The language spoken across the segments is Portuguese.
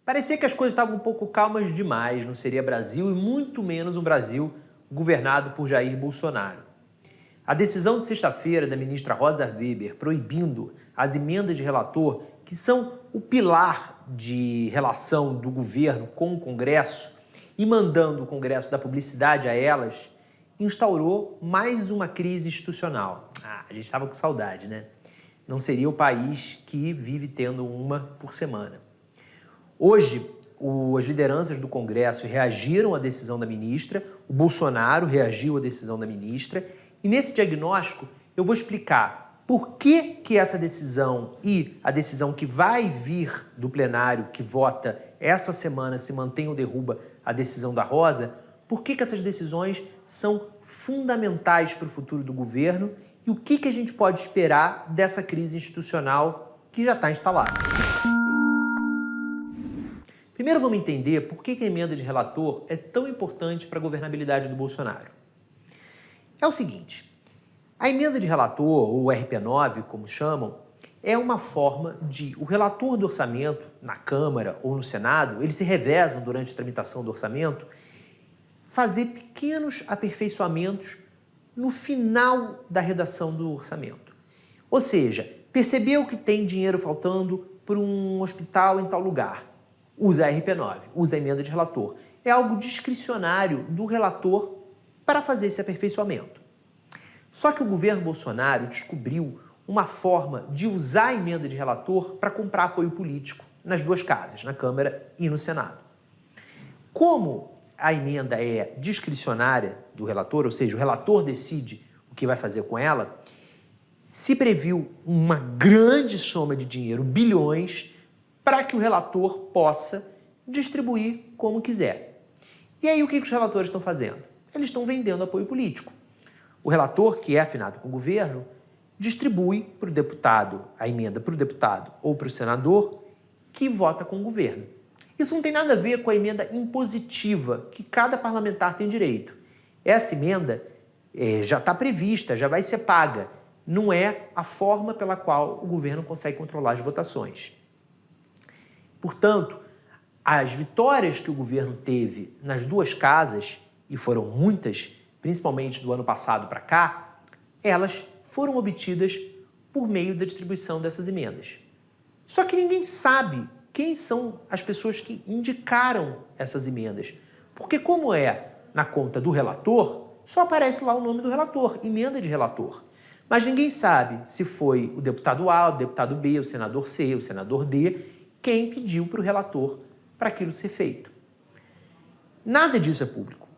Parecia que as coisas estavam um pouco calmas demais, não seria Brasil e muito menos um Brasil governado por Jair Bolsonaro. A decisão de sexta-feira da ministra Rosa Weber proibindo as emendas de relator, que são o pilar de relação do governo com o Congresso, e mandando o Congresso dar publicidade a elas, instaurou mais uma crise institucional. A gente estava com saudade, né? Não seria o país que vive tendo uma por semana. Hoje, as lideranças do Congresso reagiram à decisão da ministra, o Bolsonaro reagiu à decisão da ministra, e nesse diagnóstico eu vou explicar por que essa decisão e a decisão que vai vir do plenário que vota essa semana se mantém ou derruba a decisão da Rosa, por que essas decisões são fundamentais para o futuro do governo e o que a gente pode esperar dessa crise institucional que já está instalada. Primeiro vamos entender por que a emenda de relator é tão importante para a governabilidade do Bolsonaro. É o seguinte, a emenda de relator, ou RP9, como chamam, é uma forma de o relator do orçamento, na Câmara ou no Senado, eles se revezam durante a tramitação do orçamento, fazer pequenos aperfeiçoamentos no final da redação do orçamento. Ou seja, percebeu que tem dinheiro faltando para um hospital em tal lugar. Usa a RP9, usa a emenda de relator. É algo discricionário do relator para fazer esse aperfeiçoamento. Só que o governo Bolsonaro descobriu uma forma de usar a emenda de relator para comprar apoio político nas duas casas, na Câmara e no Senado. Como a emenda é discricionária do relator, ou seja, o relator decide o que vai fazer com ela, se previu uma grande soma de dinheiro, bilhões, para que o relator possa distribuir como quiser. E aí o que os relatores estão fazendo? Eles estão vendendo apoio político. O relator, que é afinado com o governo, distribui para o deputado a emenda para o deputado ou para o senador que vota com o governo. Isso não tem nada a ver com a emenda impositiva que cada parlamentar tem direito. Essa emenda já está prevista, já vai ser paga. Não é a forma pela qual o governo consegue controlar as votações. Portanto, as vitórias que o governo teve nas duas casas, e foram muitas, principalmente do ano passado para cá, elas foram obtidas por meio da distribuição dessas emendas. Só que ninguém sabe quem são as pessoas que indicaram essas emendas. Porque como é na conta do relator, só aparece lá o nome do relator, emenda de relator. Mas ninguém sabe se foi o deputado A, o deputado B, o senador C, o senador D, quem pediu para o relator para aquilo ser feito. Nada disso é público.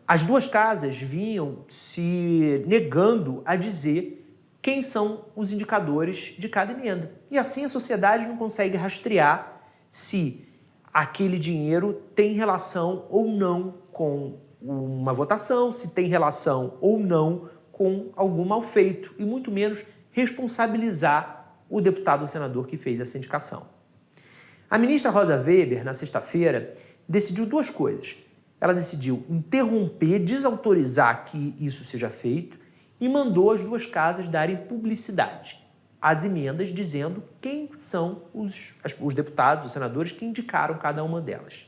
As duas casas vinham se negando a dizer quem são os indicadores de cada emenda. E assim a sociedade não consegue rastrear se aquele dinheiro tem relação ou não com uma votação, se tem relação ou não com algum mal feito, e muito menos responsabilizar o deputado ou senador que fez essa indicação. A ministra Rosa Weber, na sexta-feira, decidiu duas coisas. Ela decidiu interromper, desautorizar que isso seja feito e mandou as duas casas darem publicidade às emendas, dizendo quem são os deputados, os senadores que indicaram cada uma delas.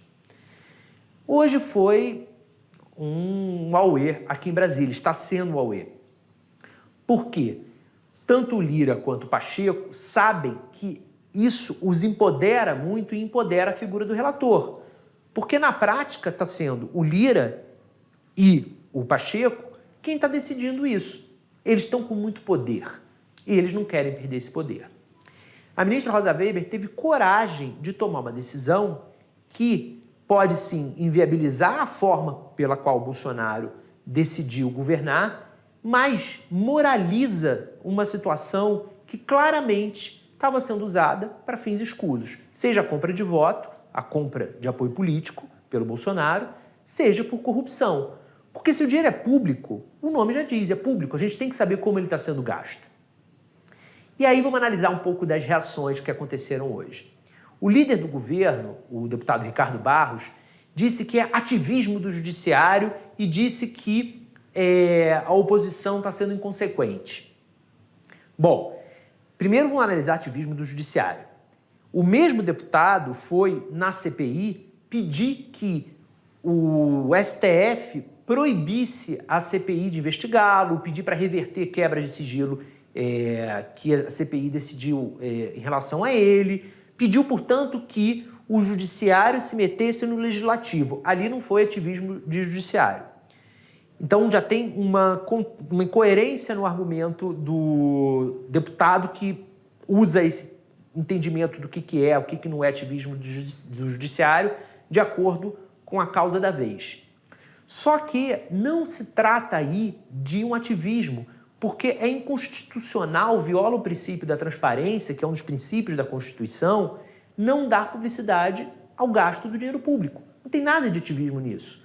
Hoje foi um auê aqui em Brasília, está sendo um auê. Por quê? Tanto o Lira quanto o Pacheco sabem que isso os empodera muito e empodera a figura do relator. Porque na prática está sendo o Lira e o Pacheco quem está decidindo isso. Eles estão com muito poder e eles não querem perder esse poder. A ministra Rosa Weber teve coragem de tomar uma decisão que pode sim inviabilizar a forma pela qual o Bolsonaro decidiu governar, mas moraliza uma situação que claramente estava sendo usada para fins escusos, seja a compra de voto, a compra de apoio político pelo Bolsonaro, seja por corrupção. Porque se o dinheiro é público, o nome já diz, é público, a gente tem que saber como ele está sendo gasto. E aí vamos analisar um pouco das reações que aconteceram hoje. O líder do governo, o deputado Ricardo Barros, disse que é ativismo do judiciário e disse que a oposição está sendo inconsequente. Bom, primeiro vamos analisar ativismo do judiciário. O mesmo deputado foi, na CPI, pedir que o STF proibisse a CPI de investigá-lo, pedir para reverter quebras de sigilo que a CPI decidiu em relação a ele, pediu, portanto, que o judiciário se metesse no legislativo. Ali não foi ativismo de judiciário. Então já tem uma incoerência no argumento do deputado que usa esse entendimento do que é, o que não é ativismo do judiciário, de acordo com a causa da vez. Só que não se trata aí de um ativismo, porque é inconstitucional, viola o princípio da transparência, que é um dos princípios da Constituição, não dar publicidade ao gasto do dinheiro público. Não tem nada de ativismo nisso.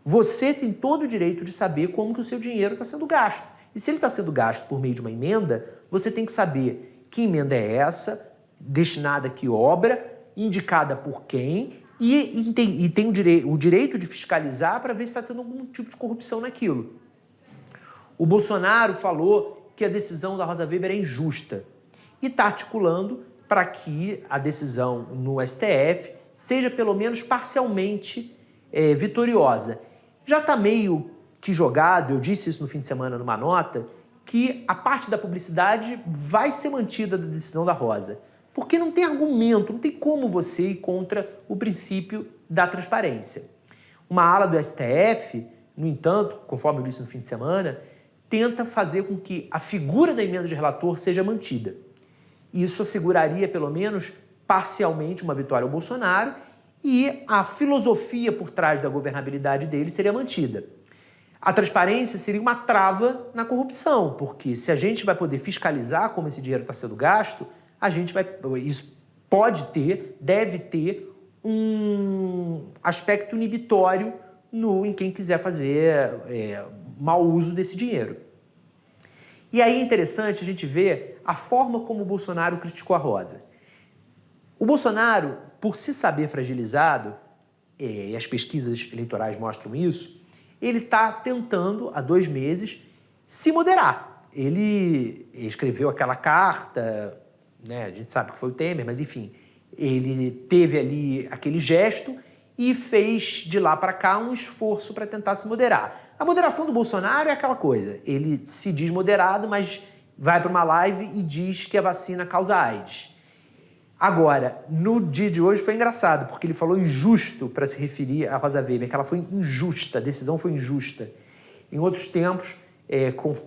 Você tem todo o direito de saber como que o seu dinheiro está sendo gasto. E se ele está sendo gasto por meio de uma emenda, você tem que saber que emenda é essa, destinada a que obra, indicada por quem, e tem o direito de fiscalizar para ver se está tendo algum tipo de corrupção naquilo. O Bolsonaro falou que a decisão da Rosa Weber é injusta e está articulando para que a decisão no STF seja pelo menos parcialmente vitoriosa. Já está meio que jogado, eu disse isso no fim de semana numa nota, que a parte da publicidade vai ser mantida da decisão da Rosa, porque não tem argumento, não tem como você ir contra o princípio da transparência. Uma ala do STF, no entanto, conforme eu disse no fim de semana, tenta fazer com que a figura da emenda de relator seja mantida. Isso asseguraria, pelo menos parcialmente, uma vitória ao Bolsonaro e a filosofia por trás da governabilidade dele seria mantida. A transparência seria uma trava na corrupção, porque se a gente vai poder fiscalizar como esse dinheiro está sendo gasto, isso pode ter, deve ter um aspecto inibitório em quem quiser fazer mau uso desse dinheiro. E aí é interessante a gente ver a forma como o Bolsonaro criticou a Rosa. O Bolsonaro, por se saber fragilizado, e as pesquisas eleitorais mostram isso, ele está tentando, há 2 meses, se moderar. Ele escreveu aquela carta, né, a gente sabe que foi o Temer, mas enfim, ele teve ali aquele gesto e fez de lá para cá um esforço para tentar se moderar. A moderação do Bolsonaro é aquela coisa, ele se diz moderado, mas vai para uma live e diz que a vacina causa AIDS. Agora, no dia de hoje foi engraçado, porque ele falou injusto para se referir a Rosa Weber, que ela foi injusta, a decisão foi injusta. Em outros tempos,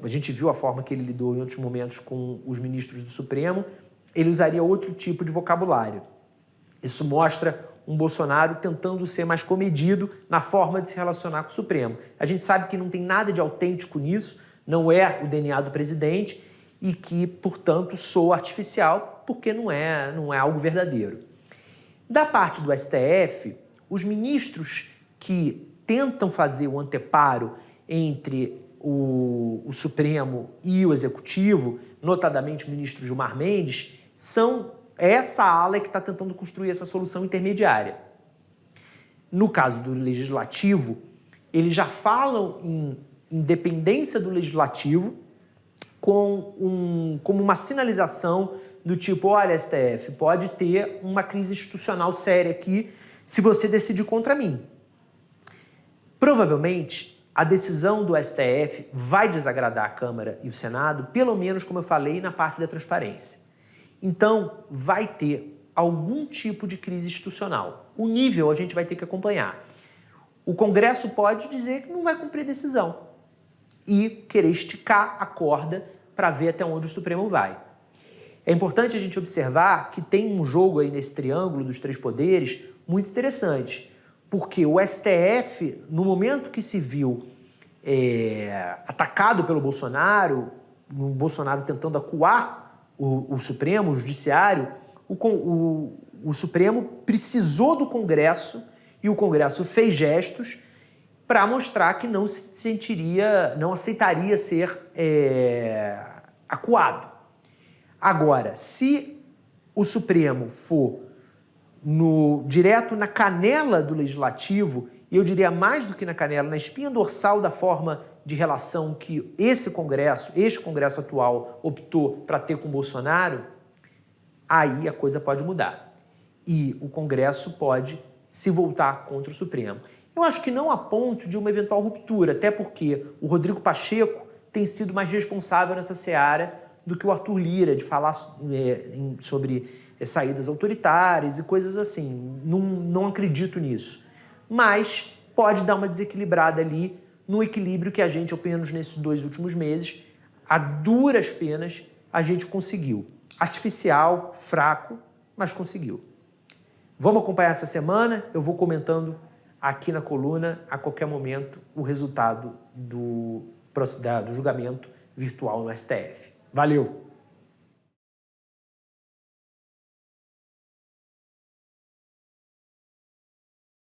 a gente viu a forma que ele lidou em outros momentos com os ministros do Supremo, ele usaria outro tipo de vocabulário. Isso mostra um Bolsonaro tentando ser mais comedido na forma de se relacionar com o Supremo. A gente sabe que não tem nada de autêntico nisso, não é o DNA do presidente e que, portanto, soa artificial porque não é algo verdadeiro. Da parte do STF, os ministros que tentam fazer o anteparo entre o Supremo e o Executivo, notadamente o ministro Gilmar Mendes, são essa ala que está tentando construir essa solução intermediária. No caso do Legislativo, eles já falam em independência do Legislativo como uma sinalização do tipo, olha, STF, pode ter uma crise institucional séria aqui se você decidir contra mim. Provavelmente, a decisão do STF vai desagradar a Câmara e o Senado, pelo menos, como eu falei, na parte da transparência. Então, vai ter algum tipo de crise institucional. O nível a gente vai ter que acompanhar. O Congresso pode dizer que não vai cumprir a decisão e querer esticar a corda para ver até onde o Supremo vai. É importante a gente observar que tem um jogo aí nesse triângulo dos 3 poderes muito interessante, porque o STF, no momento que se viu atacado pelo Bolsonaro, o Bolsonaro tentando acuar o Supremo, o Judiciário, o Supremo precisou do Congresso e o Congresso fez gestos para mostrar que não aceitaria ser acuado. Agora, se o Supremo for direto na canela do Legislativo, e eu diria mais do que na canela, na espinha dorsal da forma de relação que este Congresso atual optou para ter com o Bolsonaro, aí a coisa pode mudar. e o Congresso pode se voltar contra o Supremo. Eu acho que não a ponto de uma eventual ruptura, até porque o Rodrigo Pacheco tem sido mais responsável nessa seara do que o Arthur Lira, de falar sobre saídas autoritárias e coisas assim. Não acredito nisso. Mas pode dar uma desequilibrada ali no equilíbrio que a gente, ao menos nesses 2 últimos meses, a duras penas, a gente conseguiu. Artificial, fraco, mas conseguiu. Vamos acompanhar essa semana, eu vou comentando aqui na coluna, a qualquer momento, o resultado do julgamento virtual no STF. Valeu!